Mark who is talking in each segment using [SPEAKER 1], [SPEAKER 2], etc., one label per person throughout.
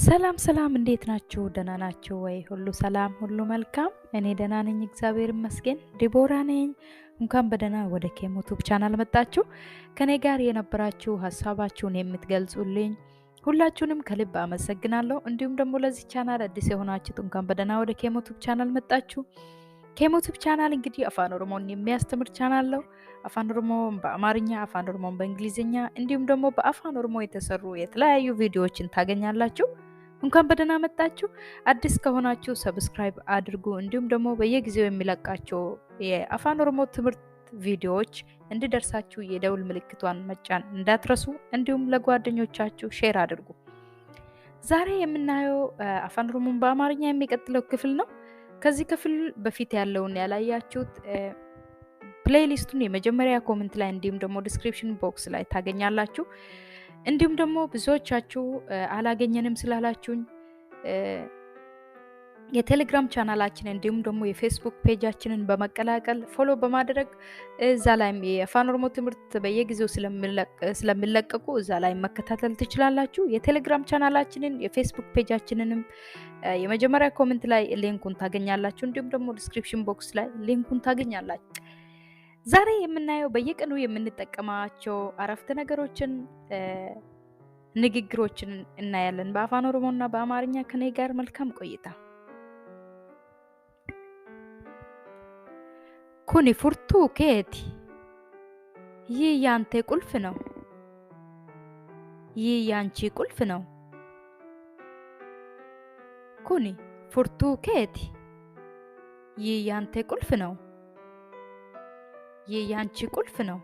[SPEAKER 1] ሰላም ሰላም እንዴት ናችሁ? ደህና ናችሁ ወይ? ሁሉ ሰላም፣ ሁሉ መልካም። እኔ ደህና ነኝ፣ እግዚአብሔር ይመስገን። ዲቦራ ነኝ። እንኳን በደህና ወደ ኬሞቱብ ቻናል መጣችሁ። ከኔ ጋር የነበራችሁ ሀሳባችሁን የምትገልጹልኝ ሁላችሁንም ከልብ አመሰግናለሁ። እንዲሁም ደግሞ ለዚህ ቻናል አዲስ የሆናችሁት እንኳን በደህና ወደ ኬሞቱብ ቻናል መጣችሁ። ኬሞቱብ ቻናል እንግዲህ አፋን ኦሮሞን የሚያስተምር ቻናል ነው። አፋን ኦሮሞ በአማርኛ፣ አፋን ኦሮሞ በእንግሊዝኛ እንዲሁም ደግሞ በአፋን ኦሮሞ የተሰሩ የተለያዩ ቪዲዮዎችን ታገኛላችሁ። እንኳን በደህና መጣችሁ። አዲስ ከሆናችሁ ሰብስክራይብ አድርጉ። እንዲሁም ደግሞ በየጊዜው የሚለቃቸው የአፋን ኦሮሞ ትምህርት ቪዲዮዎች እንዲደርሳችሁ የደውል ምልክቷን መጫን እንዳትረሱ። እንዲሁም ለጓደኞቻችሁ ሼር አድርጉ። ዛሬ የምናየው አፋን ኦሮሞን በአማርኛ የሚቀጥለው ክፍል ነው። ከዚህ ክፍል በፊት ያለውን ያላያችሁት ፕሌሊስቱን የመጀመሪያ ኮሜንት ላይ እንዲሁም ደግሞ ዲስክሪፕሽን ቦክስ ላይ ታገኛላችሁ። እንዲሁም ደግሞ ብዙዎቻችሁ አላገኘንም ስላላችሁኝ የቴሌግራም ቻናላችን እንዲሁም ደግሞ የፌስቡክ ፔጃችንን በመቀላቀል ፎሎ በማድረግ እዛ ላይም የአፋን ኦሮሞ ትምህርት በየጊዜው ስለሚለቀቁ እዛ ላይ መከታተል ትችላላችሁ። የቴሌግራም ቻናላችንን የፌስቡክ ፔጃችንንም የመጀመሪያ ኮሜንት ላይ ሊንኩን ታገኛላችሁ። እንዲሁም ደግሞ ዲስክሪፕሽን ቦክስ ላይ ሊንኩን ታገኛላችሁ። ዛሬ የምናየው በየቀኑ የምንጠቀማቸው አረፍተ ነገሮችን፣ ንግግሮችን እናያለን በአፋን ኦሮሞና በአማርኛ። ከኔ ጋር መልካም ቆይታ። ኩኒ ፉርቱ ኬቲ፣ ይህ ያንተ ቁልፍ ነው። ይህ ያንቺ ቁልፍ ነው። ኩኒ ፉርቱ ኬቲ፣ ይህ ያንተ ቁልፍ ነው። ይህ ያንቺ ቁልፍ ነው።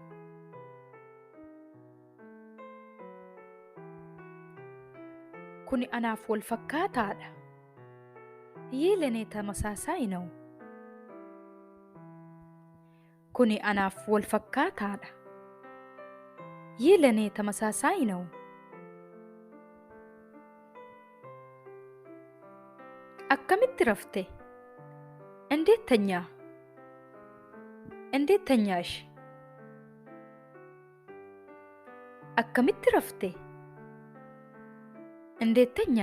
[SPEAKER 1] ኩኒ አናፍ ወልፈካታዳ፣ ይህ ለኔ ተመሳሳይ ነው። ኩኒ አናፍ ወልፈካታዳ፣ ይህ ለኔ ተመሳሳይ ነው። አከሚት ረፍቴ፣ እንዴት ተኛ? እንዴት ተኛሽ? አከሚት ረፍቴ፣ እንዴት ተኛ?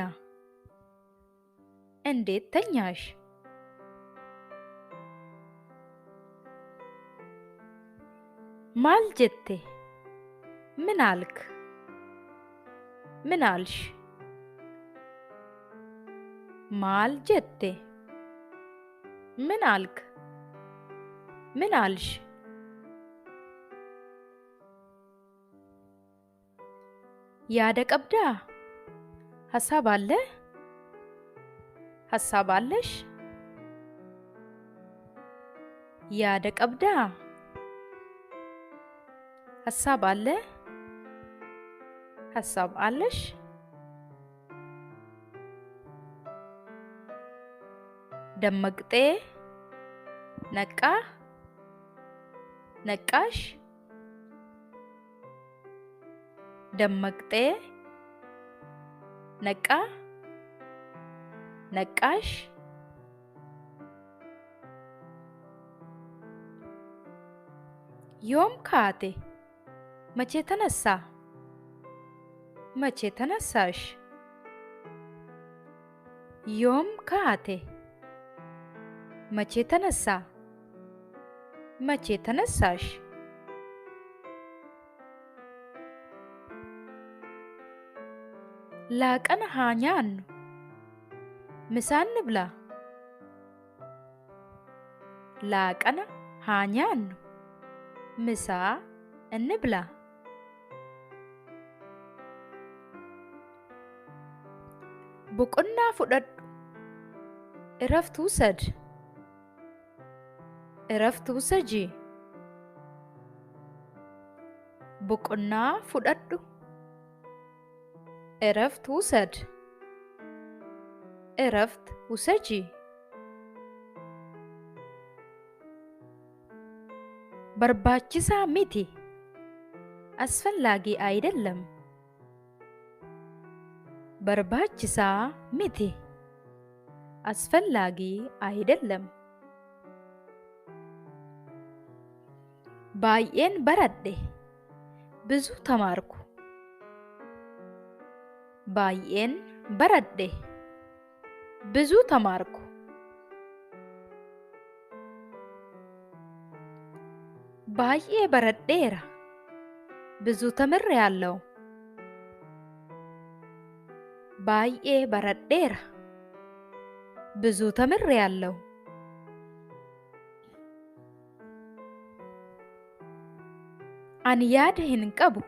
[SPEAKER 1] እንዴት ተኛሽ? ማል ጀቴ፣ ምን አልክ? ምን አልሽ? ማል ጀቴ፣ ምን አልክ? ምን አልሽ? ያደ ቀብዳ፣ ሀሳብ አለ? ሀሳብ አለሽ? ያደ ቀብዳ፣ ሀሳብ አለ? ሀሳብ አለሽ? ደመቅጤ፣ ነቃ፣ ነቃሽ? ደመቅጤ፣ ነቃ፣ ነቃሽ? ዮም ካቴ፣ መቼ ተነሳ? መቼ ተነሳሽ? ዮም ካቴ፣ መቼ ተነሳ? መቼ ተነሳሽ? ላቀን ሃኛኑ፣ ምሳ እንብላ። ላቀን ሃኛኑ፣ ምሳ እንብላ። ቡቁና ፉደዱ፣ እረፍት ውሰድ። እረፍት ውሰጂ። ቡቁና ፉደዱ፣ እረፍት ውሰድ። እረፍት ውሰጂ። በርባችሳ ሚቲ፣ አስፈላጊ አይደለም። በርባችሳ ሚቲ፣ አስፈላጊ አይደለም። ባየን በረዴ፣ ብዙ ተማርኩ። ባየን baradhe ብዙ ተማርኩ baay'ee baradheera ብዙ ተምሬያለሁ baay'ee baradheera ብዙ ተምሬያለሁ ani yaada hin qabu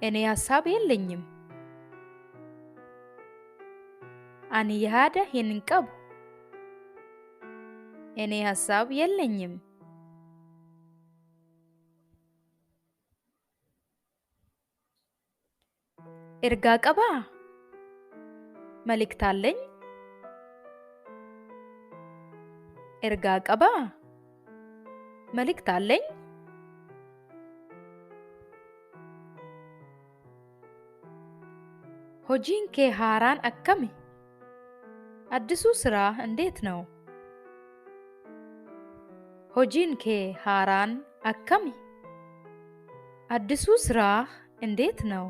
[SPEAKER 1] እኔ ሐሳብ የለኝም ani yaada hin qabu እኔ ሐሳብ የለኝም ergaa qabaa መልእክት አለኝ ergaa qabaa መልእክት አለኝ hojiin kee haaraan akkami አዲሱ ስራ እንዴት ነው hojiin kee haaraan akkami አዲሱ ስራ እንዴት ነው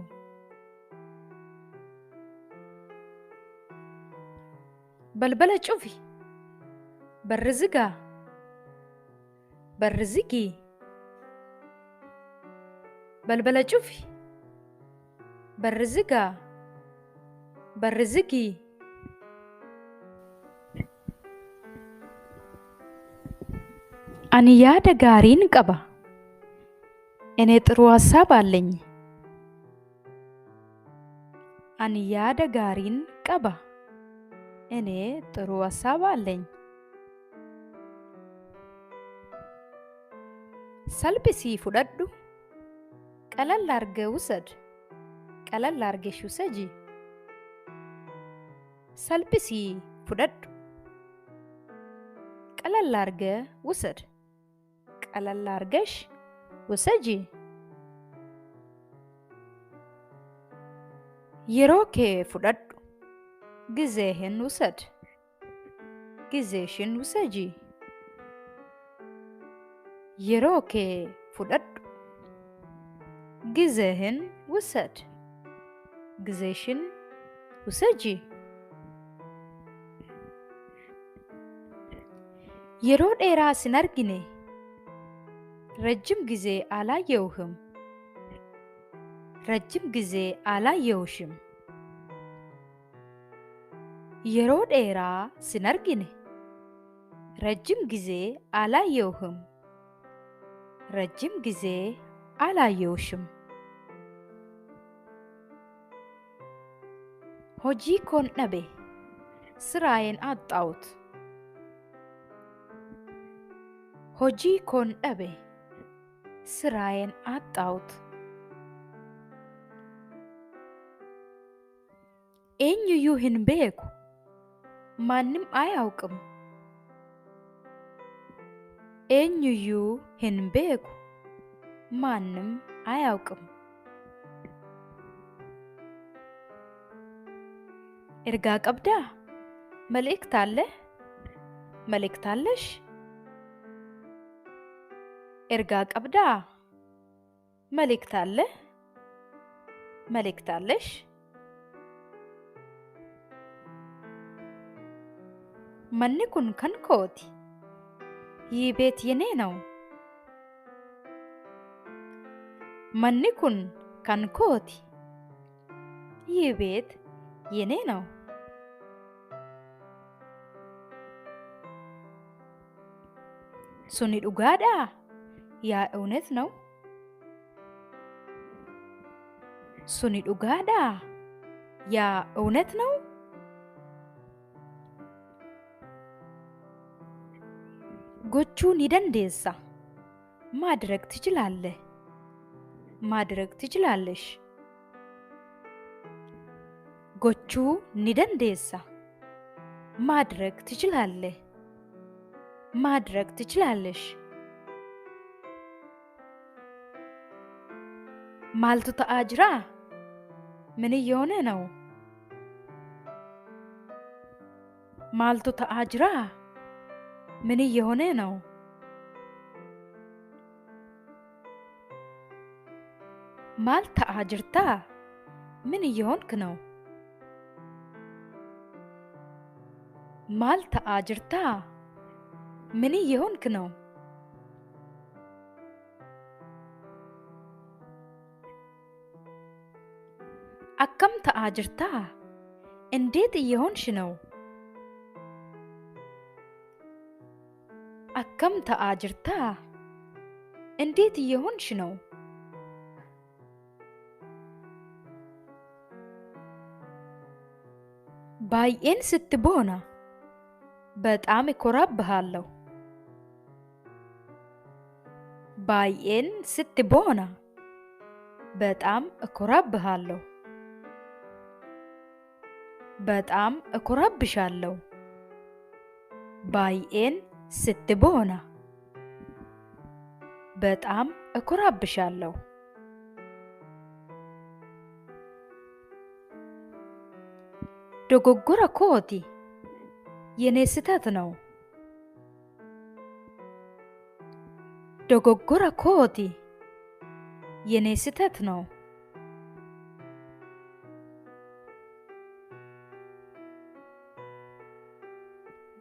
[SPEAKER 1] balbala cufi bar zigaa bar zigii balbala cufi bar zigaa bar zigii ani yaada gaariin qaba እኔ ጥሩ ሐሳብ አለኝ ani yaada gaariin qaba እኔ ጥሩ ሐሳብ አለኝ salphisii fudhadhu ቀለል አድርገህ ውሰድ ቀለል አድርገሽ ውሰጂ salphisii fudhadhu ቀለል አድርገህ ውሰድ ቀለል አድርገሽ ውሰጂ yeroo kee fudhadhu ጊዜህን ውሰድ ጊዜሽን ውሰጂ yeroo kee fudhadhu ጊዜህን ውሰድ ጊዜሽን ውሰጂ yeroo dheeraa sin argine ረጅም ጊዜ አላየሁህም ረጅም ጊዜ አላየሁሽም yeroo dheeraa sin argine ረጅም ጊዜ አላየሁህም ረጅም ጊዜ አላየሁሽም hojii koon dhabe siraayeen አጣሁት hojii koon dhabe siraayeen አጣሁት eenyuyyuu hin beeku ማንም አያውቅም eenyuyyuu hin beeku ማንም አያውቅም ergaa qabdaa መልእክት አለ መልእክት አለሽ ergaa qabdaa መልእክት አለ መልእክት አለሽ manni kun kan kooti ይህ ቤት የኔ ነው manni kun kan kooti ይህ ቤት የኔ ነው suni dhugaadhaa yaa እውነት ነው suni dhugaadhaa yaa እውነት ነው gochuu ni dandeessa ማድረግ ትችላለህ ማድረግ ትችላለሽ gochuu ni dandeessa ማድረግ ትችላለህ ማድረግ ትችላለሽ maaltu ta'aa jira ምን እየሆነ ነው maaltu ta'aa jira ምን እየሆነ ነው maal ta'aa jirtaa ምን እየሆንክ ነው ማል ተአ ጅርታ ምን እየሆንክ ነው? አከም ተአ ጅርታ እንዴት እየሆንሽ ነው? አከም ተአ ጅርታ እንዴት እየሆንሽ ነው? ባይኤን ስትቦና በጣም እኮራብሃለሁ። ባይኤን ስትቦና በጣም እኮራብሃለሁ። በጣም እኮራብሻለሁ። ባይኤን ስትቦና በጣም እኮራብሻለሁ። ዶጎጎረ ኮቲ የኔ ስህተት ነው። ዶጎጎረ ኮቲ የኔ ስህተት ነው።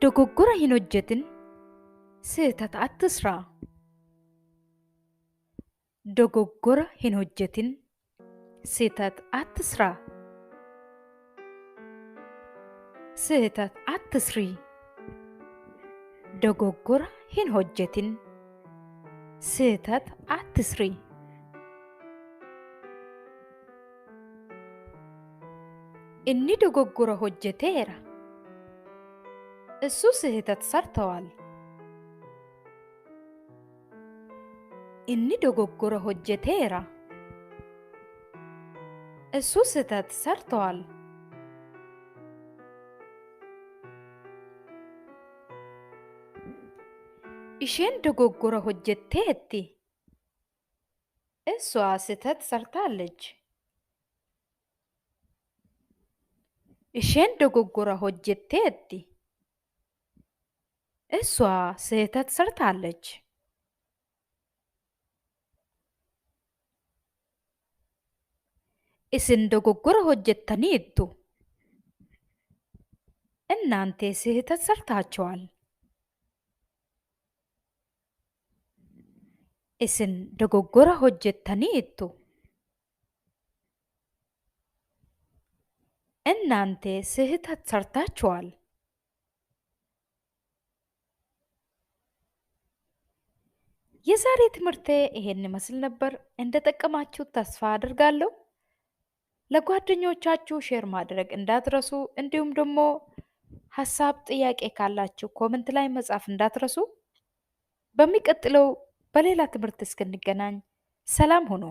[SPEAKER 1] ዶጎጎረ ሂንሆጀትን ስህተት አትስራ። ዶጎጎረ ሂንሆጀትን ስህተት አትስራ። ስህተት አትስሪ። ዶጎጎረ ሂንሆጀትን ስህተት አትስሪ። እኒ ዶጎጎረ ሆጀቴራ እሱ ስህተት ሰርተዋል። እኒ ዶጎጎረ ሆጀቴራ እሱ ስህተት ሰርተዋል። ኢሼን ዶጎጎረ ሆጀቴቲ እሷ ስህተት ሰርታለች። ኢሼን ዶጎጎረ ሆጀቴቲ እሷ ስህተት ሰርታለች። ኢስን ዶጎጎረ ሆጀተኒቱ እናንተ ስህተት ሰርታችኋል። ኢስን ዶጎጎረ ሆጀተኒቱ እናንተ ስህተት ሰርታችኋል። የዛሬ ትምህርቴ ይሄን ይመስል ነበር። እንደጠቀማችሁ ተስፋ አድርጋለሁ። ለጓደኞቻችሁ ሼር ማድረግ እንዳትረሱ። እንዲሁም ደግሞ ሀሳብ ጥያቄ ካላችሁ ኮመንት ላይ መጻፍ እንዳትረሱ። በሚቀጥለው በሌላ ትምህርት እስክንገናኝ ሰላም ሁኑ።